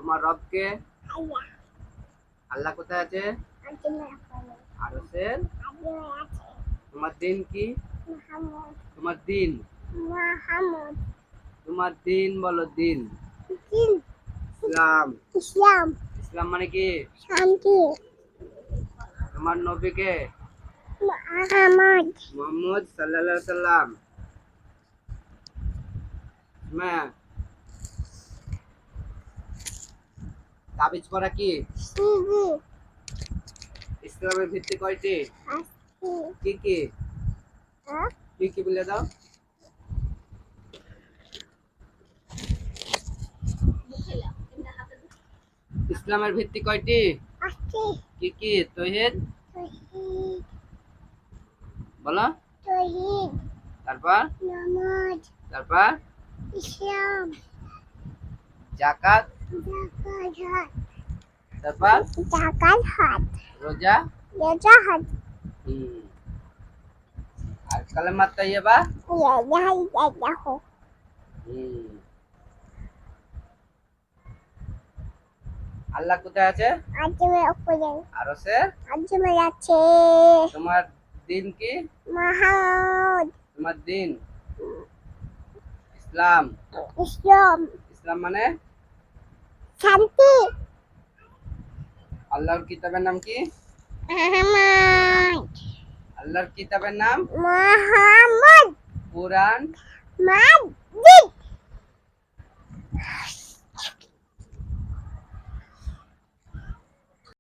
তোমার রব কে? আল্লাহ। আল্লাহ কোথায় আছে? আরশের। তোমার দিন কি? তোমার দিন। তোমার দিন বলো, দিন। ইসলাম। ইসলাম ইসলাম মানে কি? শান্তি। তোমার নবী কে? মুহাম্মদ মুহাম্মদ সাল্লাল্লাহু আলাইহি সাল্লাম। তাবিজ পড়া কি? সিজি ইসলামের ভিত্তি কয়টি? আসি কি কি? কি কি বলে দাও। ইসলামের ভিত্তি কয়টি? আসি কি কি? তাওহীদ। তৌহিদ বলো। তৌহিদ তারপর? নামাজ তারপর? ইসলাম যাকাত। জাকাত তারপর? জাকাত হজ রোজা। রোজা হজ আর কালেমা তাইয়্যিবা। দেখো আল্লাহ কোথায় আছে? আজমের উপরে আরশে। আজমের আছে। তোমার দিন কি? মুহাম্মদ তোমার দিন? ইসলাম। ইসলাম ইসলাম মানে? শান্তি। আল্লাহর কিতাবের নাম কি? মুহাম্মদ আল্লাহর কিতাবের নাম? মুহাম্মদ কুরআন। মাজিদ।